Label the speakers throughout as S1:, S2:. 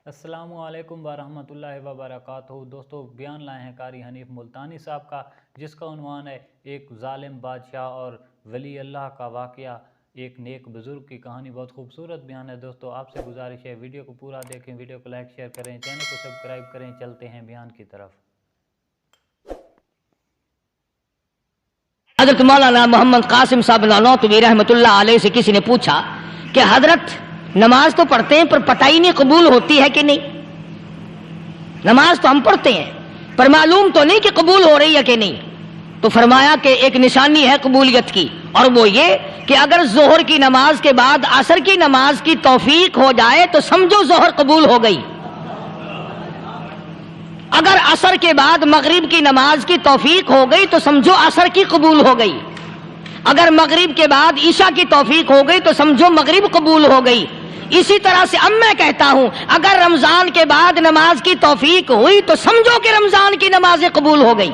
S1: السلام علیکم ورحمۃ اللہ وبرکاتہ۔ دوستو بیان لائے ہیں قاری حنیف ملتانی صاحب کا، جس کا عنوان ہے ایک ظالم بادشاہ اور ولی اللہ کا واقعہ، ایک نیک بزرگ کی کہانی۔ بہت خوبصورت بیان ہے دوستو، آپ سے گزارش ہے ویڈیو کو پورا دیکھیں، ویڈیو کو لائک شیئر کریں، چینل کو سبسکرائب کریں۔ چلتے ہیں بیان کی طرف۔
S2: حضرت مولانا محمد قاسم صاحب نانوتوی رحمۃ اللہ علیہ سے کسی نے پوچھا کہ حضرت نماز تو پڑھتے ہیں پر پٹائی نہیں قبول ہوتی ہے کہ نہیں؟ نماز تو ہم پڑھتے ہیں پر معلوم تو نہیں کہ قبول ہو رہی ہے کہ نہیں۔ تو فرمایا کہ ایک نشانی ہے قبولیت کی، اور وہ یہ کہ اگر ظہر کی نماز کے بعد عصر کی نماز کی توفیق ہو جائے تو سمجھو ظہر قبول ہو گئی، اگر عصر کے بعد مغرب کی نماز کی توفیق ہو گئی تو سمجھو عصر کی قبول ہو گئی، اگر مغرب کے بعد عشاء کی توفیق ہو گئی تو سمجھو مغرب قبول ہو گئی۔ اسی طرح سے اب میں کہتا ہوں اگر رمضان کے بعد نماز کی توفیق ہوئی تو سمجھو کہ رمضان کی نمازیں قبول ہو گئی۔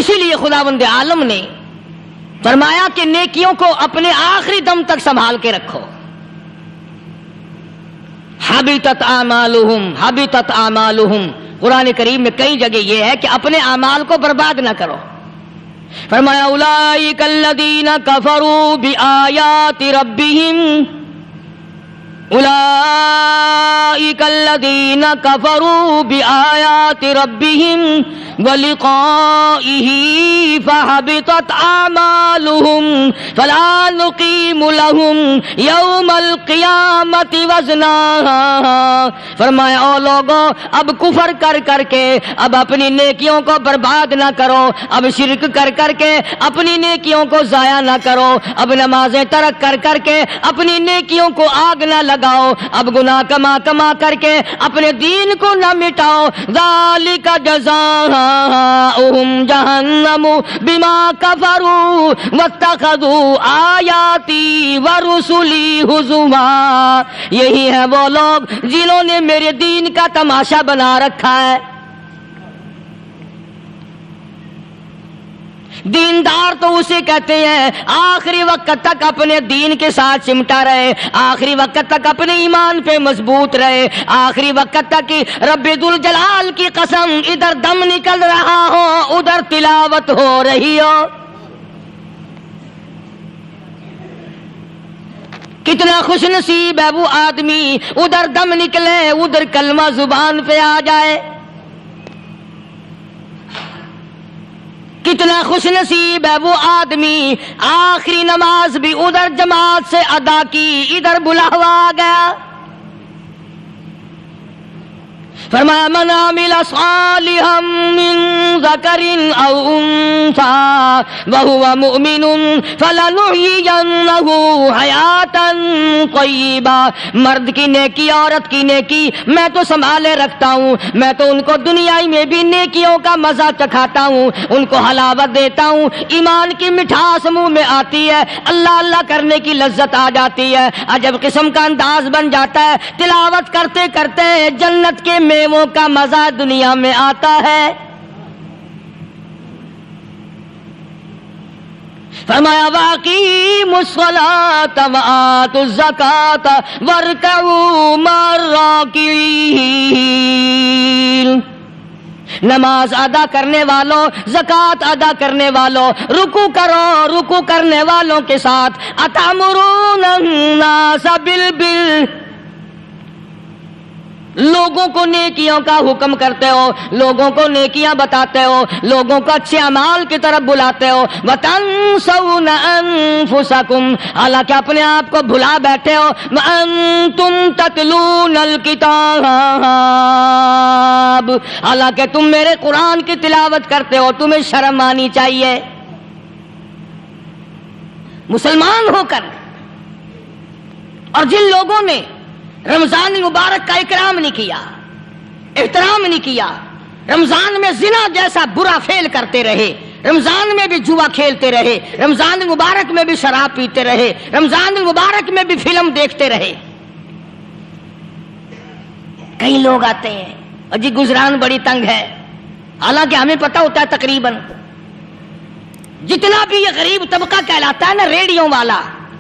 S2: اسی لیے خداوند عالم نے فرمایا کہ نیکیوں کو اپنے آخری دم تک سنبھال کے رکھو۔ حبطت اعمالہم، قرآن کریم میں کئی جگہ یہ ہے کہ اپنے اعمال کو برباد نہ کرو۔ فرمایا اولئک الذین کفروا بآیات ربہم، اولئک الذین کفروا بآیات ربہم ولقائہ فحبطت اعمالہم فلا نقیم لہم یوم القیامۃ وزنا۔ فرمایا او لوگو اب کفر کر کر کے اب اپنی نیکیوں کو برباد نہ کرو، اب شرک کر کر کے اپنی نیکیوں کو ضائع نہ کرو، اب نمازیں ترک کر کر کے اپنی نیکیوں کو آگ نہ لگاؤ، اب گناہ کما کما کر کے اپنے دین کو نہ مٹاؤ۔ ذالک جزاؤہم جہنم بما کفروا واتخذوا آیاتی ورسلی ہزوا۔ یہی ہے وہ لوگ جنہوں نے میرے دین کا تماشا بنا رکھا ہے۔ دیندار تو اسے کہتے ہیں آخری وقت تک اپنے دین کے ساتھ چمٹا رہے، آخری وقت تک اپنے ایمان پہ مضبوط رہے، آخری وقت تک رب ذوالجلال کی قسم ادھر دم نکل رہا ہو ادھر تلاوت ہو رہی ہو۔ کتنا خوش نصیب ہے وہ آدمی ادھر دم نکلے ادھر کلمہ زبان پہ آ جائے، کتنا خوش نصیب ہے وہ آدمی آخری نماز بھی ادھر جماعت سے ادا کی ادھر بلاوا آ گیا۔ فرمایا من عمل صالحا من ذکر او انثى وهو مؤمن فلنحيينه حیاتا طیبا۔ مرد کی نیکی عورت کی نیکی میں تو سنبھالے رکھتا ہوں، میں تو ان کو دنیا میں بھی نیکیوں کا مزہ چکھاتا ہوں، ان کو حلاوت دیتا ہوں، ایمان کی مٹھاس منہ میں آتی ہے، اللہ اللہ کرنے کی لذت آ جاتی ہے، عجب قسم کا انداز بن جاتا ہے، تلاوت کرتے کرتے جنت کے میووں کا مزہ دنیا میں آتا ہے۔ فرمایا واقیموا الصلاۃ وآتوا الزکاۃ وارکعوا مع الراکعین۔ نماز ادا کرنے والوں، زکوٰۃ ادا کرنے والوں، رکوع کرو، رکوع کرنے والوں کے ساتھ۔ اتامرون الناس بالبر، لوگوں کو نیکیوں کا حکم کرتے ہو، لوگوں کو نیکیاں بتاتے ہو، لوگوں کو اچھے اعمال کی طرف بلاتے ہو۔ وَتَنْسَوْنَ أَنفُسَكُمْ، حالانکہ اپنے آپ کو بھلا بیٹھے ہو۔ وَأَنْتُمْ تَتْلُونَ الْكِتَابَ، حالانکہ تم میرے قرآن کی تلاوت کرتے ہو، تمہیں شرم آنی چاہیے۔ مسلمان ہو کر اور جن لوگوں نے رمضان المبارک کا اکرام نہیں کیا، احترام نہیں کیا، رمضان میں زنا جیسا برا فعل کرتے رہے، رمضان میں بھی جوا کھیلتے رہے، رمضان المبارک میں بھی شراب پیتے رہے، رمضان المبارک میں بھی فلم دیکھتے رہے۔ کئی لوگ آتے ہیں اور جی گزران بڑی تنگ ہے، حالانکہ ہمیں پتہ ہوتا ہے تقریباً جتنا بھی یہ غریب طبقہ کہلاتا ہے نا، ریڑیوں والا،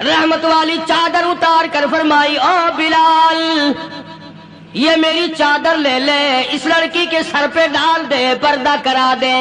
S2: رحمت والی چادر اتار کر فرمائی او بلال یہ میری چادر لے لے، اس لڑکی کے سر پہ ڈال دے، پردہ کرا دے۔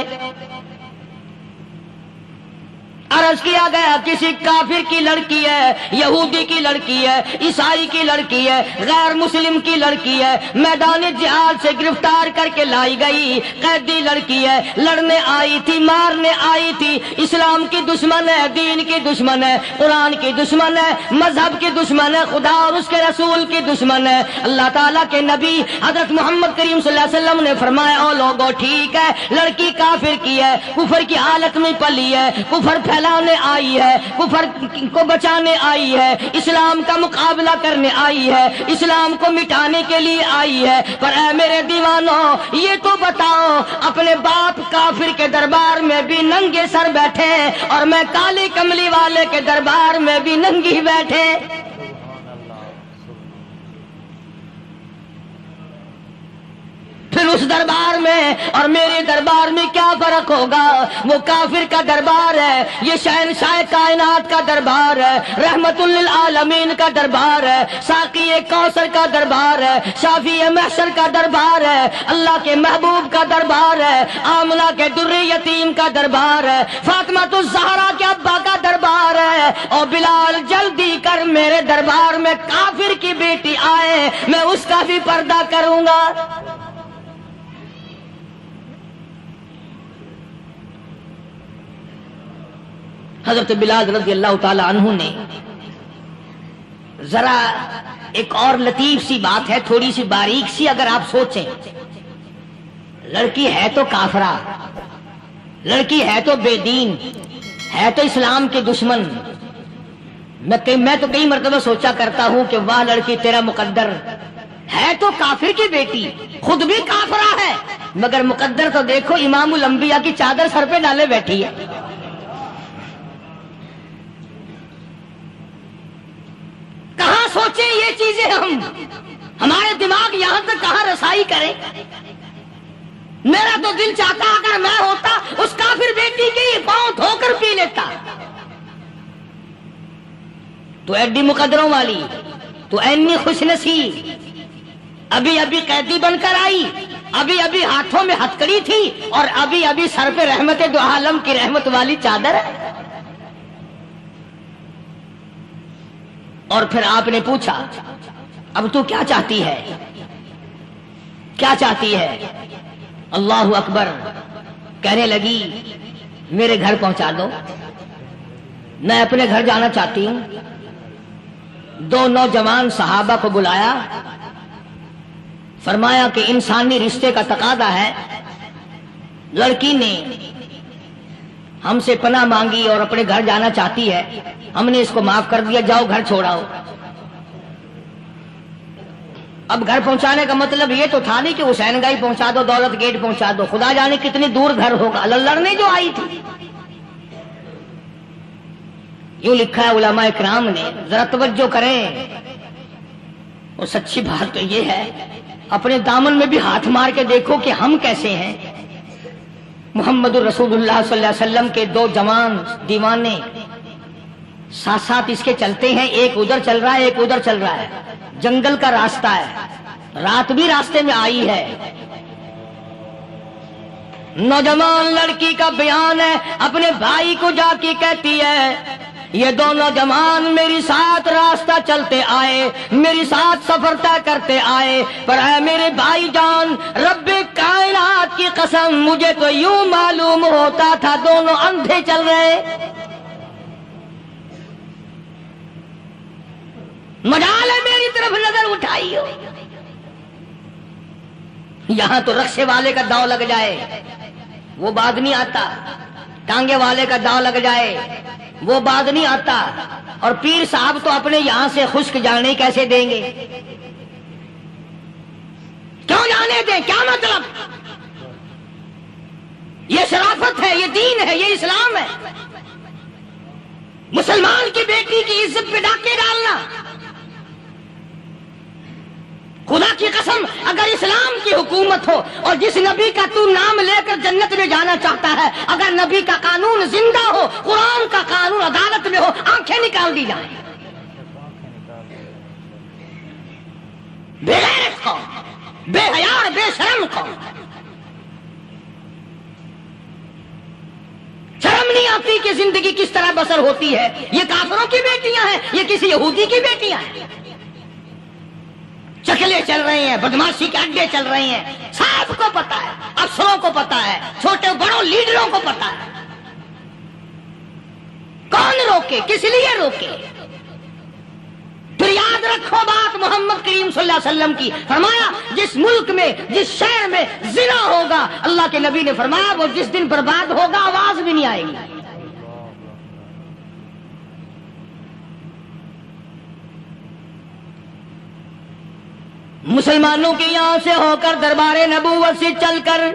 S2: عرض کیا گیا کسی کافر کی لڑکی ہے، یہودی کی لڑکی ہے، عیسائی کی لڑکی ہے، غیر مسلم کی لڑکی ہے، میدان جہاد سے گرفتار کر کے لائی گئی، قیدی لڑکی ہے، لڑنے آئی تھی، مارنے آئی تھی، اسلام کی دشمن ہے، دین کی دشمن ہے، قرآن کی دشمن ہے، مذہب کی دشمن ہے، خدا اور اس کے رسول کی دشمن ہے۔ اللہ تعالیٰ کے نبی حضرت محمد کریم صلی اللہ علیہ وسلم نے فرمایا او لوگو ٹھیک ہے، لڑکی کافر کی ہے، کفر کی حالت میں پلی ہے، کفر پھیلانے آئی ہے، کفر کو بچانے آئی ہے، اسلام کا مقابلہ کرنے آئی ہے، اسلام کو مٹانے کے لیے آئی ہے، پر اے میرے دیوانوں یہ تو بتاؤ اپنے باپ کافر کے دربار میں بھی ننگے سر بیٹھے اور میں کالی کملی والے کے دربار میں بھی ننگی بیٹھے، پھر اس دربار میں اور میرے دربار میں کیا فرق ہوگا؟ وہ کافر کا دربار ہے، یہ شہنشاہ کائنات کا دربار ہے، رحمت للعالمین کا دربار ہے، ساقی کوثر کا دربار ہے، شافی محشر کا دربار ہے، اللہ کے محبوب کا دربار ہے، آمنہ کے در یتیم کا دربار ہے، فاطمہ الزہرا کے ابا کا دربار ہے۔ اور بلال جلدی کر میرے دربار میں کافر کی بیٹی آئے، میں اس کا بھی پردہ کروں گا۔ حضرت بلال رضی اللہ تعالی عنہ نے ذرا ایک اور لطیف سی بات ہے، تھوڑی سی باریک سی، اگر آپ سوچیں لڑکی ہے تو کافرہ، لڑکی ہے تو بے دین، ہے تو اسلام کے دشمن، میں تو کئی مرتبہ سوچا کرتا ہوں کہ واہ لڑکی تیرا مقدر، ہے تو کافر کی بیٹی، خود بھی کافرہ ہے، مگر مقدر تو دیکھو امام الانبیاء کی چادر سر پہ ڈالے بیٹھی ہے۔ کہاں سوچیں یہ چیزیں، ہمارے دماغ یہاں تک کہاں رسائی کریں؟ میرا تو دل چاہتا اگر میں ہوتا اس کافر بیٹی کی پاؤں دھو کر پی لیتا۔ تو ایڈی مقدروں والی، تو اینی خوش نصیب، ابھی ابھی قیدی بن کر آئی، ابھی ابھی ہاتھوں میں ہتکڑی تھی اور ابھی ابھی سر پہ رحمت دو عالم کی رحمت والی چادر ہے۔ اور پھر آپ نے پوچھا اب تو کیا چاہتی ہے، کیا چاہتی ہے؟ اللہ اکبر، کہنے لگی میرے گھر پہنچا دو، میں اپنے گھر جانا چاہتی ہوں۔ دو نوجوان صحابہ کو بلایا، فرمایا کہ انسانی رشتے کا تقاضا ہے، لڑکی نے ہم سے پناہ مانگی اور اپنے گھر جانا چاہتی ہے، ہم نے اس کو معاف کر دیا، جاؤ گھر چھوڑاؤ۔ اب گھر پہنچانے کا مطلب یہ تو تھا نہیں کہ حسین گائی پہنچا دو، دولت گیٹ پہنچا دو، خدا جانے کتنی دور گھر ہوگا، لڑنے جو آئی تھی۔ یوں لکھا ہے علماء اکرام نے، ذرا توجہ کریں، اور سچی بات تو یہ ہے اپنے دامن میں بھی ہاتھ مار کے دیکھو کہ ہم کیسے ہیں۔ محمد الرسول اللہ صلی اللہ علیہ وسلم کے دو جوان دیوانے ساتھ ساتھ اس کے چلتے ہیں، ایک ادھر چل رہا ہے ایک ادھر چل رہا ہے، جنگل کا راستہ ہے، رات بھی راستے میں آئی ہے۔ نوجوان لڑکی کا بیان ہے، اپنے بھائی کو جا کے کہتی ہے یہ دونوں جوان میری ساتھ راستہ چلتے آئے، میری ساتھ سفر طے کرتے آئے، پر اے میرے بھائی جان رب کائنات کی قسم مجھے تو یوں معلوم ہوتا تھا دونوں اندھے چل رہے۔ مجال ہے میری طرف نظر اٹھائی ہو، یہاں تو رکشے والے کا داؤ لگ جائے وہ بعد نہیں آتا، ٹانگے والے کا داؤ لگ جائے وہ بعد نہیں آتا، اور پیر صاحب تو اپنے یہاں سے خشک جانے کیسے دیں گے؟ کیوں جانے دیں؟ کیا مطلب؟ یہ شرافت ہے، یہ دین ہے، یہ اسلام ہے۔ مسلمان کی بیٹی کی عزت پہ ڈاکے ڈالنا، خدا کی قسم اگر اسلام کی حکومت ہو اور جس نبی کا تو نام لے کر جنت میں جانا چاہتا ہے، اگر نبی کا قانون زندہ ہو، قرآن کا قانون عدالت میں ہو، آنکھیں نکال دی جائیں۔ بے غیرت قوم، بے حیا اور بے شرم قوم، شرم نہیں آتی کہ زندگی کس طرح بسر ہوتی ہے۔ یہ کافروں کی بیٹیاں ہیں، یہ کسی یہودی کی بیٹیاں ہیں۔ چکلے چل رہے ہیں، بدماشی کے اڈے چل رہے ہیں، سب کو پتا ہے، افسروں کو پتا ہے، چھوٹے بڑوں لیڈروں کو پتا ہے۔ کون روکے؟ کس لیے روکے؟ پھر یاد رکھو بات محمد کریم صلی اللہ علیہ وسلم کی، فرمایا جس ملک میں، جس شہر میں زنا ہوگا، اللہ کے نبی نے فرمایا وہ جس دن برباد ہوگا آواز بھی نہیں آئے گی۔ مسلمانوں کے یہاں سے ہو کر دربار نبوت سے چل کر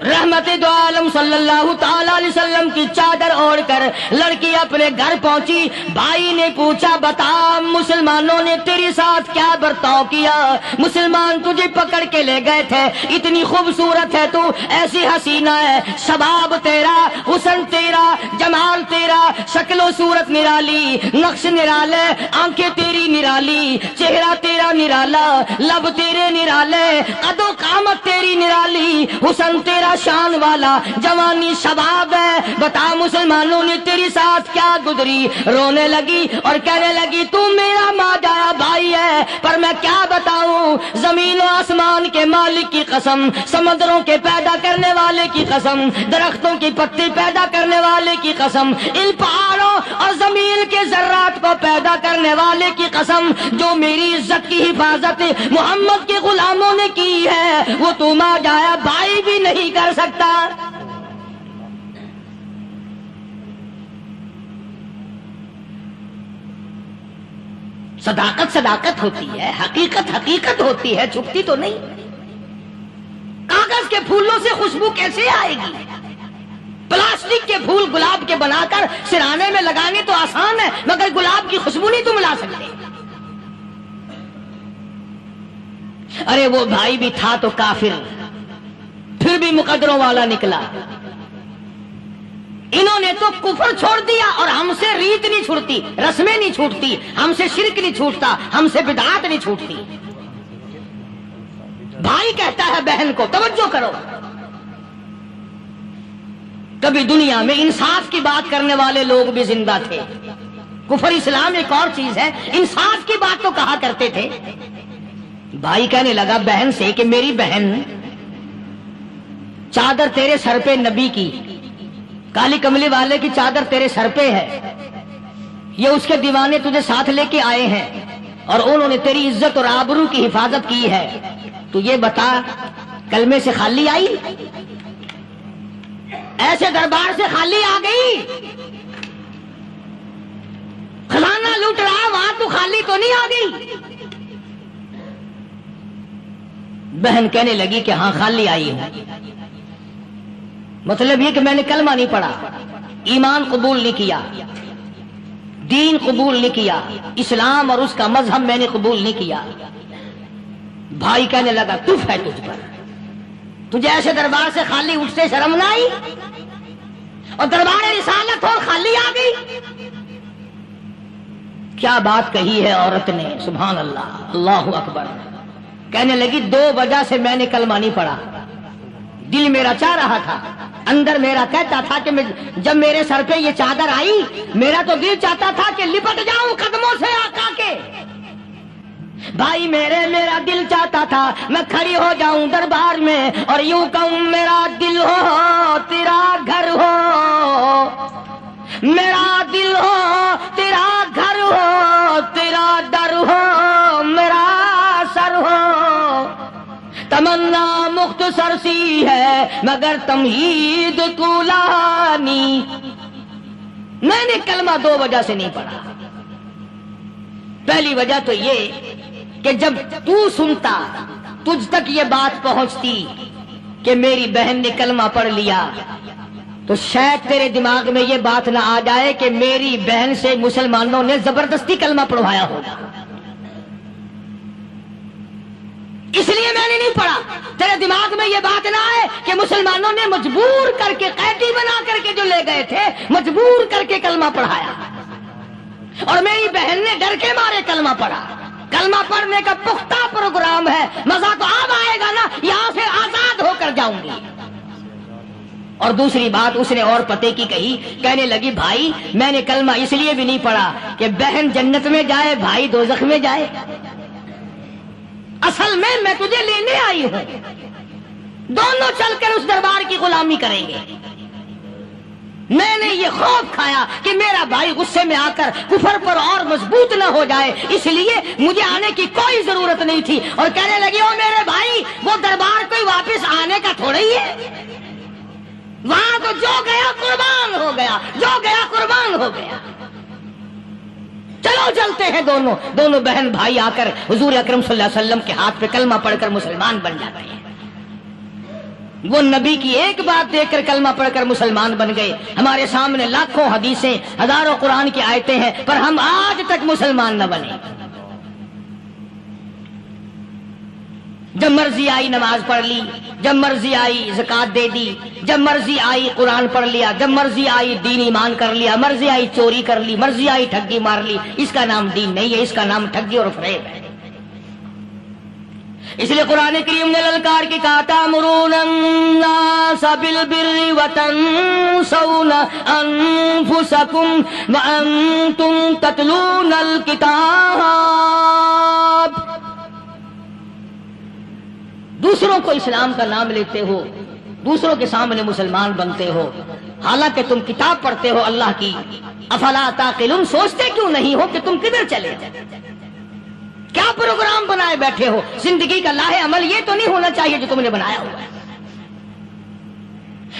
S2: رحمت دو عالم صلی اللہ تعالی علیہ وسلم کی چادر اوڑھ کر لڑکی اپنے گھر پہنچی۔ بھائی نے پوچھا بتا مسلمانوں نے تیرے ساتھ کیا برتاؤ کیا؟ مسلمان تجھے پکڑ کے لے گئے تھے، اتنی خوبصورت ہے تو، ایسی حسینہ ہے، شباب تیرا، حسن تیرا، جمال تیرا، شکل و صورت نرالی، نقش نرالے، آنکھیں تیری نرالی، چہرہ تیرا نرالا، لب تیرے نرالے، قد و قامت تیری نرالی، حسن تیرا شان والا، جوانی شباب ہے، بتا مسلمانوں نے تیری ساتھ کیا گزری؟ رونے لگی اور کہنے لگی تو میرا ماجا بھائی ہے، پر میں کیا بتاؤں، زمین و آسمان کے مالک کی قسم، سمندروں کے پیدا کرنے والے کی قسم، درختوں کی پتی پیدا کرنے والے کی قسم، ان پہاڑوں اور زمین کے ذرات کو پیدا کرنے والے کی قسم، جو میری عزت کی حفاظت محمد کے غلاموں نے کی ہے، وہ تو ماجا بھائی بھی نہیں کر سکتا۔ صداقت صداقت ہوتی ہے، حقیقت حقیقت ہوتی ہے، چھپتی تو نہیں۔ کاغذ کے پھولوں سے خوشبو کیسے آئے گی؟ پلاسٹک کے پھول گلاب کے بنا کر سرانے میں لگانے تو آسان ہے، مگر گلاب کی خوشبو نہیں تم لا سکتے۔ ارے وہ بھائی بھی تھا تو کافر، پھر بھی مقدروں والا نکلا۔ انہوں نے تو کفر چھوڑ دیا، اور ہم سے ریت نہیں چھوٹتی، رسمیں نہیں چھوٹتی، ہم سے شرک نہیں چھوٹتا، ہم سے بدعات نہیں چھوٹتی۔ بھائی کہتا ہے بہن کو، توجہ کرو، کبھی دنیا میں انصاف کی بات کرنے والے لوگ بھی زندہ تھے۔ کفر اسلام ایک اور چیز ہے، انصاف کی بات تو کہا کرتے تھے۔ بھائی کہنے لگا بہن سے کہ میری بہن، چادر تیرے سر پہ نبی کی، کالی کملی والے کی چادر تیرے سر پہ ہے، یہ اس کے دیوانے تجھے ساتھ لے کے آئے ہیں اور انہوں نے تیری عزت اور آبرو کی حفاظت کی ہے، تو یہ بتا کلمے سے خالی آئی؟ ایسے دربار سے خالی آ گئی؟ خزانہ لوٹ رہا وہاں تو خالی تو نہیں آ گئی؟ بہن کہنے لگی کہ ہاں خالی آئی ہوں، مطلب یہ کہ میں نے کلمہ نہیں پڑھا، ایمان قبول نہیں کیا، دین قبول نہیں کیا، اسلام اور اس کا مذہب میں نے قبول نہیں کیا۔ بھائی کہنے لگا تف ہے تجھ پر، تجھے ایسے دربار سے خالی اٹھ سے شرم نہ آئی؟ اور دربار رسالت اور خالی آ گئی؟ کیا بات کہی ہے عورت نے، سبحان اللہ، اللہ اکبر۔ کہنے لگی 2 وجہ سے میں نے کلمہ نہیں پڑھا، دل میرا چاہ رہا تھا، اندر میرا کہتا تھا کہ جب میرے سر پہ یہ چادر آئی، میرا تو دل چاہتا تھا کہ لپٹ جاؤں قدموں سے آقا کے۔ بھائی میرا دل چاہتا تھا میں کھڑی ہو جاؤں دربار میں اور یوں کہوں میرا دل ہو تیرا گھر ہو، میرا دل ہو تیرا گھر ہو، تیرا در ہو میرا سر ہو۔ تمنا مختصر سی ہے مگر تمہید طولانی۔ میں نے کلمہ 2 وجہ سے نہیں پڑھا۔ پہلی وجہ تو یہ کہ جب تو سنتا، تجھ تک یہ بات پہنچتی کہ میری بہن نے کلمہ پڑھ لیا، تو شاید تیرے دماغ میں یہ بات نہ آ جائے کہ میری بہن سے مسلمانوں نے زبردستی کلمہ پڑھوایا ہوگا۔ اس لیے میں نے نہیں پڑھا. تیرے دماغ میں یہ بات نہ آئے کہ مسلمانوں نے مجبور کر کے قیدی بنا کر کے جو لے گئے تھے مجبور کر کے کلمہ پڑھایا اور میری بہن نے ڈر کے مارے کلمہ پڑھا. کلمہ پڑھنے کا پختہ پروگرام ہے. مزہ تو اب آئے گا نا, یہاں سے آزاد ہو کر جاؤں گی. اور دوسری بات اس نے اور پتے کی کہی, کہنے لگی بھائی میں نے کلمہ اس لیے بھی نہیں پڑھا کہ بہن جنت میں جائے بھائی دوزخ میں جائے. اصل میں تجھے لینے آئی ہوں, دونوں چل کر اس دربار کی غلامی کریں گے. میں نے یہ خوف کھایا کہ میرا بھائی غصے میں آ کر کفر پر اور مضبوط نہ ہو جائے, اس لیے مجھے آنے کی کوئی ضرورت نہیں تھی. اور کہنے لگی او میرے بھائی وہ دربار کوئی واپس آنے کا تھوڑا ہی ہے, وہاں تو جو گیا قربان ہو گیا, جو گیا قربان ہو گیا. چلو چلتے ہیں. دونوں بہن بھائی آ کر حضور اکرم صلی اللہ علیہ وسلم کے ہاتھ پہ کلمہ پڑھ کر مسلمان بن جاتے ہیں. وہ نبی کی ایک بات دیکھ کر کلمہ پڑھ کر مسلمان بن گئے. ہمارے سامنے لاکھوں حدیثیں, ہزاروں قرآن کی آیتیں ہیں, پر ہم آج تک مسلمان نہ بنے. جب مرضی آئی نماز پڑھ لی, جب مرضی آئی زکات دے دی, جب مرضی آئی قرآن پڑھ لیا, جب مرضی آئی دین ایمان کر لیا, مرضی آئی چوری کر لی, مرضی آئی ٹھگی مار لی. اس کا نام دین نہیں ہے, اس کا نام ٹھگی اور فریب ہے. اس لیے قرآن کریم نے للکار کی کہا تأمرون الناس بالبر وتنسون انفسکم وانتم تتلون الکتاب. دوسروں کو اسلام کا نام لیتے ہو, دوسروں کے سامنے مسلمان بنتے ہو, حالانکہ تم کتاب پڑھتے ہو اللہ کی. افلا تعقلون, سوچتے کیوں نہیں ہو کہ تم کدھر چلے جائے؟ کیا پروگرام بنائے بیٹھے ہو؟ زندگی کا لاہ عمل یہ تو نہیں ہونا چاہیے جو تم نے بنایا ہوا ہے.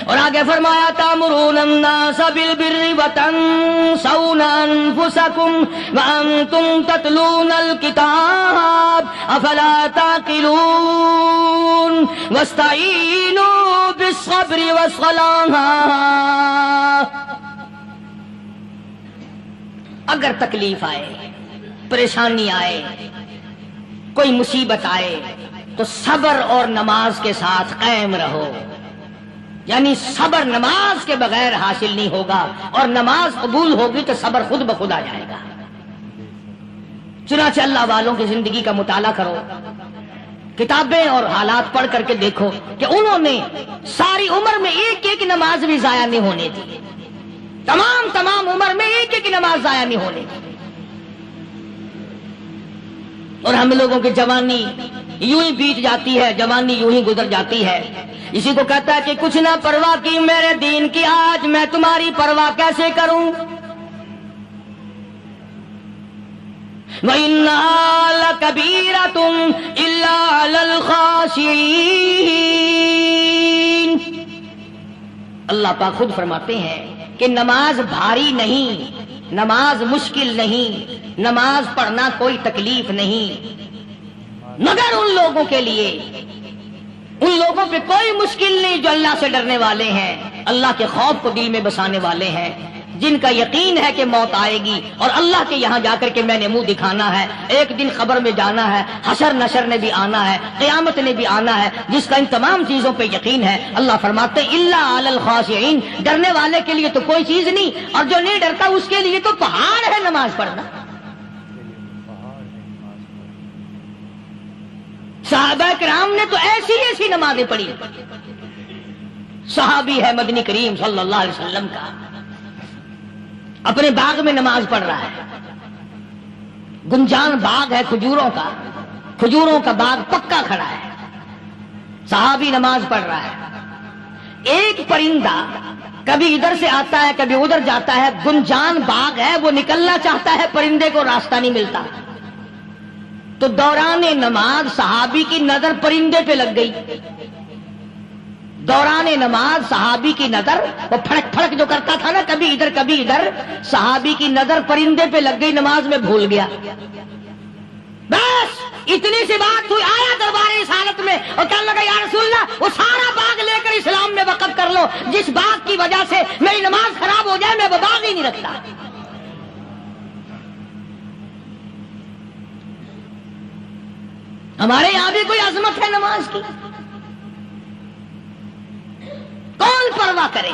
S2: اور آگے فرمایا تأمرون الناس بالبر وتنسون انفسکم وانتم تتلون الکتاب افلا تعقلون واستعینوا بالصبر والصلاة. اگر تکلیف آئے, پریشانی آئے, کوئی مصیبت آئے تو صبر اور نماز کے ساتھ قائم رہو. یعنی صبر نماز کے بغیر حاصل نہیں ہوگا, اور نماز قبول ہوگی تو صبر خود بخود آ جائے گا. چنانچہ اللہ والوں کی زندگی کا مطالعہ کرو, کتابیں اور حالات پڑھ کر کے دیکھو کہ انہوں نے ساری عمر میں ایک ایک نماز بھی ضائع نہیں ہونے دی. تمام عمر میں ایک ایک نماز ضائع نہیں ہونے دی. اور ہم لوگوں کی جوانی یوں ہی بیت جاتی ہے, جوانی یوں ہی گزر جاتی ہے. اسی کو کہتا ہے کہ کچھ نہ پرواہ کی میرے دین کی, آج میں تمہاری پرواہ کیسے کروں. وَإِنَّهَا لَكَبِيرَةٌ إِلَّا عَلَى الْخَاشِعِينَ. اللہ پاک خود فرماتے ہیں کہ نماز بھاری نہیں, نماز مشکل نہیں, نماز پڑھنا کوئی تکلیف نہیں, مگر ان لوگوں کے لیے, ان لوگوں پہ کوئی مشکل نہیں جو اللہ سے ڈرنے والے ہیں, اللہ کے خوف کو دل میں بسانے والے ہیں, جن کا یقین ہے کہ موت آئے گی اور اللہ کے یہاں جا کر کے میں نے منہ دکھانا ہے, ایک دن قبر میں جانا ہے, حشر نشر نے بھی آنا ہے, قیامت نے بھی آنا ہے, جس کا ان تمام چیزوں پہ یقین ہے. اللہ فرماتے ہیں الا علی الخاشعین, ڈرنے والے کے لیے تو کوئی چیز نہیں, اور جو نہیں ڈرتا اس کے لیے تو پہاڑ ہے نماز پڑھنا. صحابہ کرام نے تو ایسی ایسی نمازیں پڑھی. صحابی ہے مدنی کریم صلی اللہ علیہ وسلم کا, اپنے باغ میں نماز پڑھ رہا ہے. گنجان باغ ہے کھجوروں کا باغ پکا کھڑا ہے. صحابی نماز پڑھ رہا ہے. ایک پرندہ کبھی ادھر سے آتا ہے کبھی ادھر جاتا ہے. گنجان باغ ہے, وہ نکلنا چاہتا ہے, پرندے کو راستہ نہیں ملتا. تو دوران نماز صحابی کی نظر پرندے پہ لگ گئی. دوران نماز صحابی کی نظر, وہ پھڑک پھڑک جو کرتا تھا نا کبھی ادھر کبھی ادھر, صحابی کی نظر پرندے پہ لگ گئی, نماز میں بھول گیا. بس اتنی سی بات ہوئی, آیا دربار رسالت میں اور کہنے لگا یا رسول اللہ وہ سارا باغ لے کر اسلام میں وقف کر لو, جس باغ کی وجہ سے میری نماز خراب ہو جائے میں وہ باغ ہی نہیں رکھتا. ہمارے یہاں بھی کوئی عظمت ہے نماز کی؟ کون پرواہ کرے؟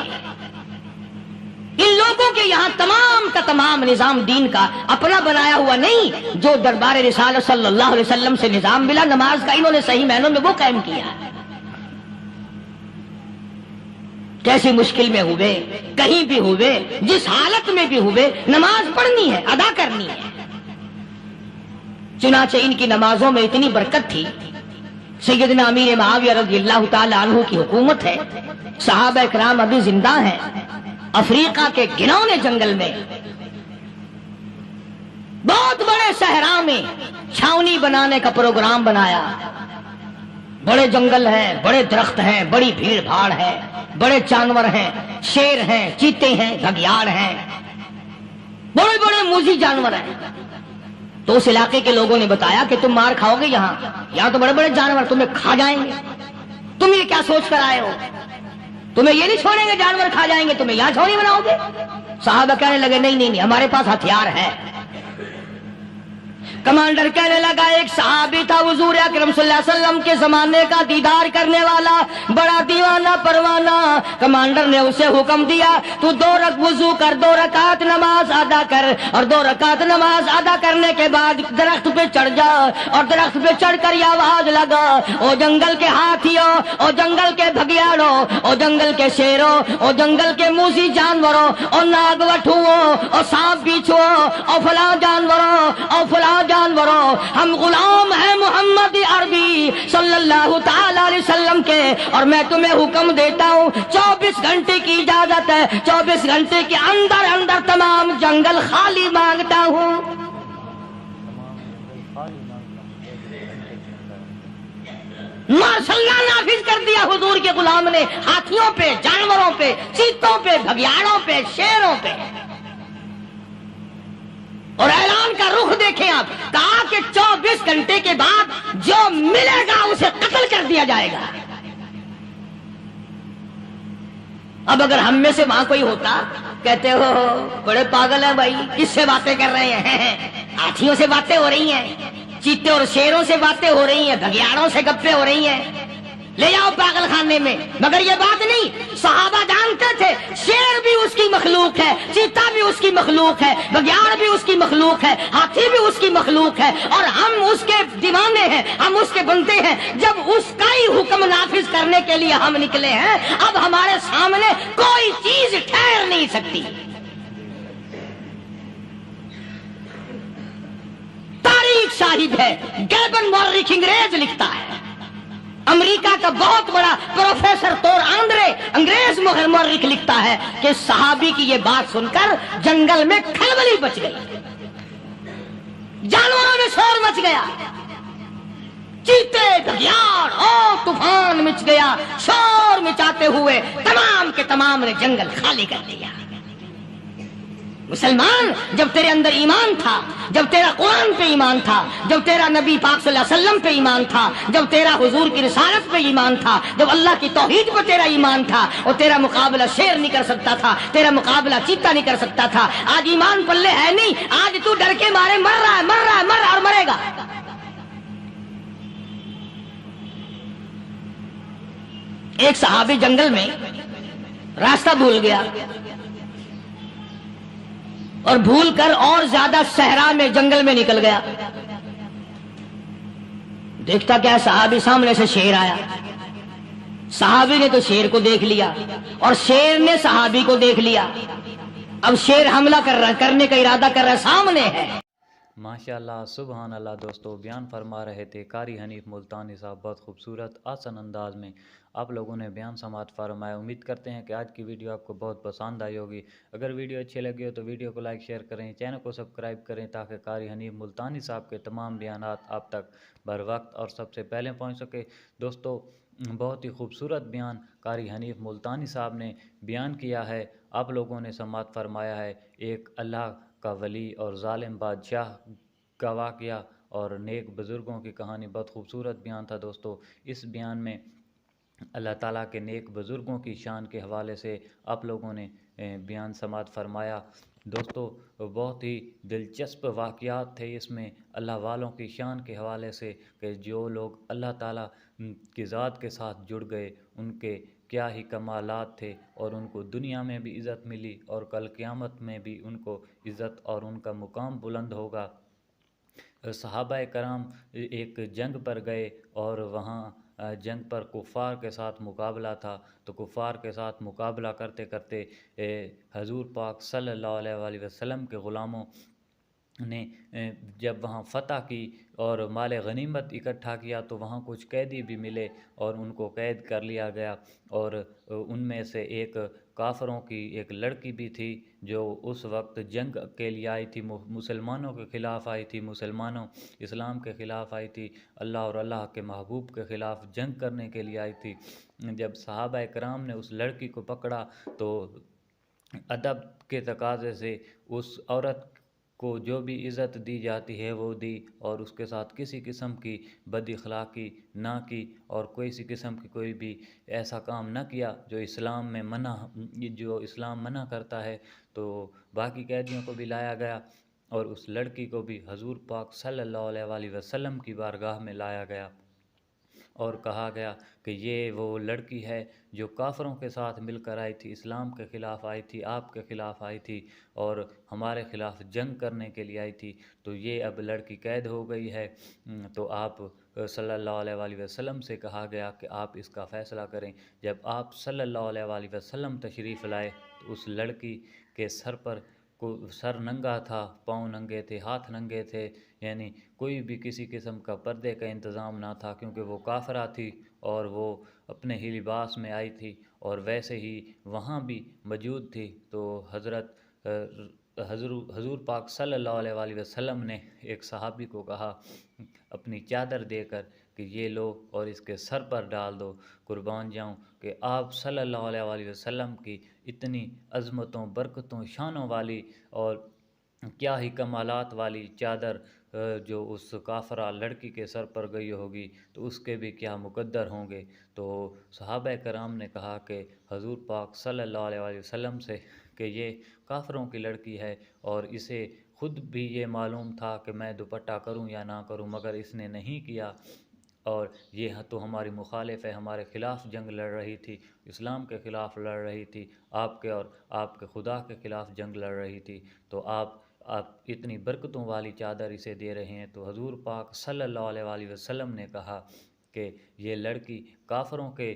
S2: ان لوگوں کے یہاں تمام کا تمام نظام دین کا اپنا بنایا ہوا نہیں، جو دربار رسالت صلی اللہ علیہ وسلم سے نظام ملا نماز کا، انہوں نے صحیح معنوں میں وہ قائم کیا ہے۔ کیسی مشکل میں ہوئے، کہیں بھی ہوئے، جس حالت میں بھی ہوئے، نماز پڑھنی ہے، ادا کرنی ہے۔ چنانچہ ان کی نمازوں میں اتنی برکت تھی، سیدنا امیر معاویہ رضی اللہ تعالی عنہ کی حکومت ہے، صحابہ کرام ابھی زندہ ہیں، افریقہ کے گھنونے جنگل میں بہت بڑے صحرا میں چھاونی بنانے کا پروگرام بنایا۔ بڑے جنگل ہیں، بڑے درخت ہیں، بڑی بھیڑ بھاڑ ہے، بڑے جانور ہیں، شیر ہیں، چیتے ہیں، گھگیاڑ ہیں، بڑے بڑے موذی جانور ہیں۔ تو اس علاقے کے لوگوں نے بتایا کہ تم مار کھاؤ گے، یہاں تو بڑے بڑے جانور تمہیں کھا جائیں گے، تم یہ کیا سوچ کر آئے ہو؟ تمہیں یہ نہیں چھوڑیں گے، جانور کھا جائیں گے، تمہیں یہاں چھوڑی بناؤ گے؟ صحابہ کہنے لگے نہیں، ہمارے پاس ہتھیار ہے۔ کمانڈر کہنے لگا، ایک صحابی تھا حضور اکرم صلی اللہ علیہ وسلم کے زمانے کا دیدار کرنے والا، بڑا دیوانہ پروانہ۔ کمانڈر نے اسے حکم دیا، تو 2 رکعت وضو کر، 2 رکعت نماز ادا کر، اور 2 رکعت نماز ادا کرنے کے بعد درخت پہ چڑھ جا، اور درخت پہ چڑھ کر یہ آواز لگا، او جنگل کے ہاتھیوں، او جنگل کے بھگیاڑوں، او جنگل کے شیروں، او جنگل کے موذی جانوروں، او ناگ وٹھوؤں، او سانپ بیچھوؤں، او فلاں جانوروں، او فلاں جانوروں، ہم غلام ہیں محمد عربی صلی اللہ تعالی علیہ وسلم کے، اور میں تمہیں حکم دیتا ہوں 24 گھنٹے کی اجازت ہے، 24 گھنٹے کے اندر اندر تمام جنگل خالی مانگتا ہوں۔ ماشاء اللہ نافذ کر دیا حضور کے غلام نے، ہاتھیوں پہ، جانوروں پہ، چیتوں پہ، بھگیاڑوں پہ، شیروں پہ۔ اور اعلان کا رخ دیکھیں آپ، کہا کہ 24 گھنٹے کے بعد جو ملے گا اسے قتل کر دیا جائے گا۔ اب اگر ہم میں سے وہاں کوئی ہوتا، کہتے ہو بڑے پاگل ہیں بھائی، کس سے باتیں کر رہے ہیں؟ ہاتھیوں سے باتیں ہو رہی ہیں، چیتے اور شیروں سے باتیں ہو رہی ہیں، بھگیاڑوں سے گپیں ہو رہی ہیں، لے جاؤ پاگل خانے میں۔ مگر یہ بات نہیں، صحابہ جانتے تھے شیر بھی اس کی مخلوق ہے، چیتا بھی اس کی مخلوق ہے، بگیاڑ بھی اس کی مخلوق ہے، ہاتھی بھی اس کی مخلوق ہے، اور ہم اس کے دیوانے ہیں، ہم اس کے بندے ہیں۔ جب اس کا ہی حکم نافذ کرنے کے لیے ہم نکلے ہیں، اب ہمارے سامنے کوئی چیز ٹھہر نہیں سکتی۔ تاریخ شاہد ہے، گیبن مورخ انگریز لکھتا ہے، امریکہ کا بہت بڑا پروفیسر تور آندرے انگریز مورخ لکھتا ہے کہ صحابی کی یہ بات سن کر جنگل میں کھلبلی بچ گئی، جانوروں میں شور مچ گیا، چیتے بھگیاڑ اور طوفان مچ گیا، شور مچاتے ہوئے تمام کے تمام نے جنگل خالی کر دیا۔ مسلمان، جب تیرے اندر ایمان تھا، جب تیرا قرآن پہ ایمان تھا، جب تیرا نبی پاک صلی اللہ علیہ وسلم پہ ایمان تھا، جب تیرا حضور کی رسالت پہ ایمان تھا، جب اللہ کی توحید پہ تیرا ایمان تھا، اور تیرا مقابلہ شیر نہیں کر سکتا تھا، تیرا مقابلہ چیتا نہیں کر سکتا تھا۔ آج ایمان پلے ہے نہیں، آج تو ڈر کے مارے مر رہا ہے اور مرے گا۔ ایک صحابی جنگل میں راستہ بھول گیا، اور بھول کر اور زیادہ صحرا میں جنگل میں نکل گیا۔ دیکھتا کیا، صحابی سامنے سے شیر آیا، صحابی نے تو شیر کو دیکھ لیا اور شیر نے صحابی کو دیکھ لیا۔ اب شیر حملہ کرنے کا ارادہ کر رہا ہے، سامنے ہے۔
S1: ماشاءاللہ، سبحان اللہ۔ دوستو، بیان فرما رہے تھے قاری حنیف ملتانی صاحب، بہت خوبصورت آسان انداز میں آپ لوگوں نے بیان سماعت فرمایا۔ امید کرتے ہیں کہ آج کی ویڈیو آپ کو بہت پسند آئی ہوگی۔ اگر ویڈیو اچھی لگی ہو تو ویڈیو کو لائک شیئر کریں، چینل کو سبسکرائب کریں، تاکہ قاری حنیف ملتانی صاحب کے تمام بیانات آپ تک بر وقت اور سب سے پہلے پہنچ سکے۔ دوستو، بہت ہی خوبصورت بیان قاری حنیف ملتانی صاحب نے بیان کیا ہے، آپ لوگوں نے سماعت فرمایا ہے۔ ایک اللہ کا ولی اور ظالم بادشاہ کا واقعہ اور نیک بزرگوں کی کہانی، بہت خوبصورت بیان تھا دوستو۔ اس بیان میں اللہ تعالیٰ کے نیک بزرگوں کی شان کے حوالے سے آپ لوگوں نے بیان سماعت فرمایا۔ دوستو بہت ہی دلچسپ واقعات تھے اس میں اللہ والوں کی شان کے حوالے سے، کہ جو لوگ اللہ تعالیٰ کی ذات کے ساتھ جڑ گئے ان کے کیا ہی کمالات تھے، اور ان کو دنیا میں بھی عزت ملی اور کل قیامت میں بھی ان کو عزت اور ان کا مقام بلند ہوگا۔ صحابہ کرام ایک جنگ پر گئے اور وہاں جنگ پر کفار کے ساتھ مقابلہ تھا، تو کفار کے ساتھ مقابلہ کرتے کرتے حضور پاک صلی اللہ علیہ وآلہ وسلم کے غلاموں نے جب وہاں فتح کی اور مال غنیمت اکٹھا کیا تو وہاں کچھ قیدی بھی ملے اور ان کو قید کر لیا گیا، اور ان میں سے ایک کافروں کی ایک لڑکی بھی تھی جو اس وقت جنگ کے لیے آئی تھی، مسلمانوں کے خلاف آئی تھی، مسلمانوں اسلام کے خلاف آئی تھی، اللہ اور اللہ کے محبوب کے خلاف جنگ کرنے کے لیے آئی تھی۔ جب صحابہ کرام نے اس لڑکی کو پکڑا تو ادب کے تقاضے سے اس عورت کو جو بھی عزت دی جاتی ہے وہ دی، اور اس کے ساتھ کسی قسم کی بد اخلاقی نہ کی، اور کسی قسم کی کوئی بھی ایسا کام نہ کیا جو اسلام میں جو اسلام منع کرتا ہے۔ تو باقی قیدیوں کو بھی لایا گیا اور اس لڑکی کو بھی حضور پاک صلی اللہ علیہ وآلہ وسلم کی بارگاہ میں لایا گیا اور کہا گیا کہ یہ وہ لڑکی ہے جو کافروں کے ساتھ مل کر آئی تھی، اسلام کے خلاف آئی تھی، آپ کے خلاف آئی تھی اور ہمارے خلاف جنگ کرنے کے لیے آئی تھی، تو یہ اب لڑکی قید ہو گئی ہے۔ تو آپ صلی اللہ علیہ وآلہ وسلم سے کہا گیا کہ آپ اس کا فیصلہ کریں۔ جب آپ صلی اللہ علیہ وآلہ وسلم تشریف لائے تو اس لڑکی کے سر ننگا تھا، پاؤں ننگے تھے، ہاتھ ننگے تھے، یعنی کوئی بھی کسی قسم کا پردے کا انتظام نہ تھا، کیونکہ وہ کافرہ تھی اور وہ اپنے ہی لباس میں آئی تھی اور ویسے ہی وہاں بھی موجود تھی۔ تو حضور پاک صلی اللہ علیہ وآلہ وسلم نے ایک صحابی کو کہا اپنی چادر دے کر کہ یہ لو اور اس کے سر پر ڈال دو، قربان جاؤں کہ آپ صلی اللہ علیہ وآلہ وسلم کی اتنی عظمتوں، برکتوں، شانوں والی اور کیا ہی کمالات والی چادر جو اس کافرہ لڑکی کے سر پر گئی ہوگی تو اس کے بھی کیا مقدر ہوں گے۔ تو صحابہ کرام نے کہا کہ حضور پاک صلی اللہ علیہ وآلہ وسلم سے کہ یہ کافروں کی لڑکی ہے اور اسے خود بھی یہ معلوم تھا کہ میں دوپٹہ کروں یا نہ کروں، مگر اس نے نہیں کیا، اور یہ تو ہماری مخالف ہے، ہمارے خلاف جنگ لڑ رہی تھی، اسلام کے خلاف لڑ رہی تھی، آپ کے اور آپ کے خدا کے خلاف جنگ لڑ رہی تھی، تو آپ اتنی برکتوں والی چادر اسے دے رہے ہیں۔ تو حضور پاک صلی اللہ علیہ وآلہ وسلم نے کہا کہ یہ لڑکی کافروں کے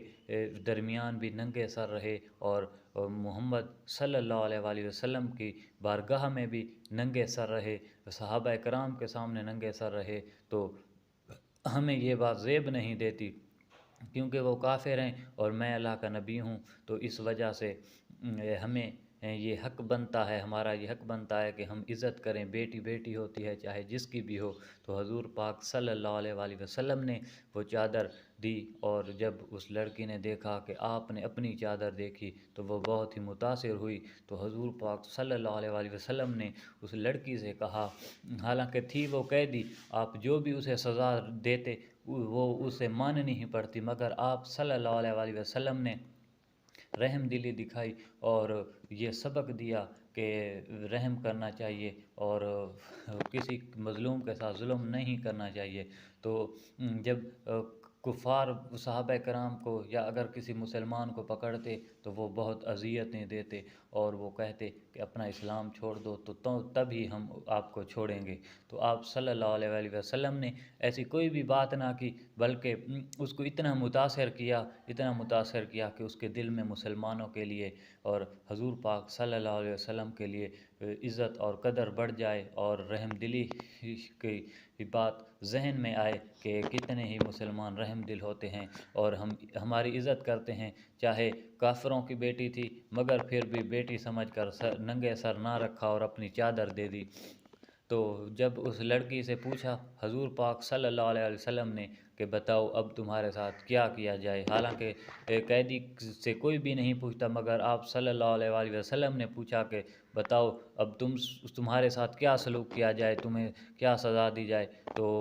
S1: درمیان بھی ننگے سر رہے اور محمد صلی اللہ علیہ وآلہ وسلم کی بارگاہ میں بھی ننگے سر رہے، صحابہ کرام کے سامنے ننگے سر رہے، تو ہمیں یہ بات زیب نہیں دیتی کیونکہ وہ کافر ہیں اور میں اللہ کا نبی ہوں، تو اس وجہ سے ہمیں یہ حق بنتا ہے، ہمارا یہ حق بنتا ہے کہ ہم عزت کریں، بیٹی بیٹی ہوتی ہے چاہے جس کی بھی ہو۔ تو حضور پاک صلی اللہ علیہ وآلہ وسلم نے وہ چادر دی، اور جب اس لڑکی نے دیکھا کہ آپ نے اپنی چادر دیکھی تو وہ بہت ہی متاثر ہوئی، تو حضور پاک صلی اللہ علیہ وآلہ وسلم نے اس لڑکی سے کہا، حالانکہ تھی وہ قیدی، آپ جو بھی اسے سزا دیتے وہ اسے ماننی ہی پڑتی، مگر آپ صلی اللہ علیہ وآلہ وسلم نے رحم دلی دکھائی اور یہ سبق دیا کہ رحم کرنا چاہیے اور کسی مظلوم کے ساتھ ظلم نہیں کرنا چاہیے۔ تو جب کفار صحابہ کرام کو یا اگر کسی مسلمان کو پکڑتے تو وہ بہت اذیتیں دیتے اور وہ کہتے کہ اپنا اسلام چھوڑ دو تو تب ہی ہم آپ کو چھوڑیں گے۔ تو آپ صلی اللہ علیہ وآلہ وسلم نے ایسی کوئی بھی بات نہ کی، بلکہ اس کو اتنا متاثر کیا کہ اس کے دل میں مسلمانوں کے لیے اور حضور پاک صلی اللہ علیہ وسلم کے لیے عزت اور قدر بڑھ جائے اور رحم دلی کی بات ذہن میں آئے کہ کتنے ہی مسلمان رحم دل ہوتے ہیں اور ہماری عزت کرتے ہیں، چاہے کافروں کی بیٹی تھی مگر پھر بھی بیٹی سمجھ کر ننگے سر نہ رکھا اور اپنی چادر دے دی۔ تو جب اس لڑکی سے پوچھا حضور پاک صلی اللہ علیہ وسلم نے کہ بتاؤ اب تمہارے ساتھ کیا کیا جائے، حالانکہ قیدی سے کوئی بھی نہیں پوچھتا، مگر آپ صلی اللہ علیہ وآلہ وسلم نے پوچھا کہ بتاؤ اب تمہارے ساتھ کیا سلوک کیا جائے، تمہیں کیا سزا دی جائے۔ تو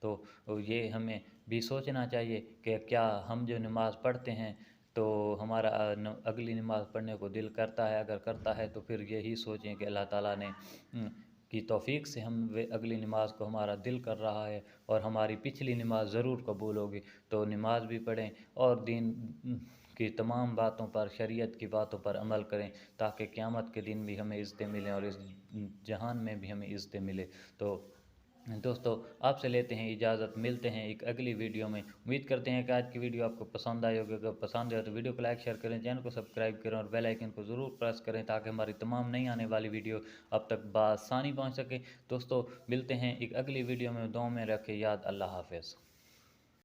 S1: تو یہ ہمیں بھی سوچنا چاہیے کہ کیا ہم جو نماز پڑھتے ہیں تو ہمارا اگلی نماز پڑھنے کو دل کرتا ہے، اگر کرتا ہے تو پھر یہی سوچیں کہ اللہ تعالیٰ نے کی توفیق سے ہم اگلی نماز کو ہمارا دل کر رہا ہے اور ہماری پچھلی نماز ضرور قبول ہوگی، تو نماز بھی پڑھیں اور دین کی تمام باتوں پر، شریعت کی باتوں پر عمل کریں تاکہ قیامت کے دن بھی ہمیں عزتیں ملیں اور اس جہان میں بھی ہمیں عزتیں ملے۔ تو دوستو آپ سے لیتے ہیں اجازت، ملتے ہیں ایک اگلی ویڈیو میں۔ امید کرتے ہیں کہ آج کی ویڈیو آپ کو پسند آئی ہوگی، اگر پسند ہے تو ویڈیو کو لائک شیئر کریں، چینل کو سبسکرائب کریں اور بیل آئیکن کو ضرور پریس کریں تاکہ ہماری تمام نئی آنے والی ویڈیو اب تک بآسانی پہنچ سکے۔ دوستو ملتے ہیں ایک اگلی ویڈیو میں، دعاؤں میں رکھیں یاد۔ اللہ حافظ۔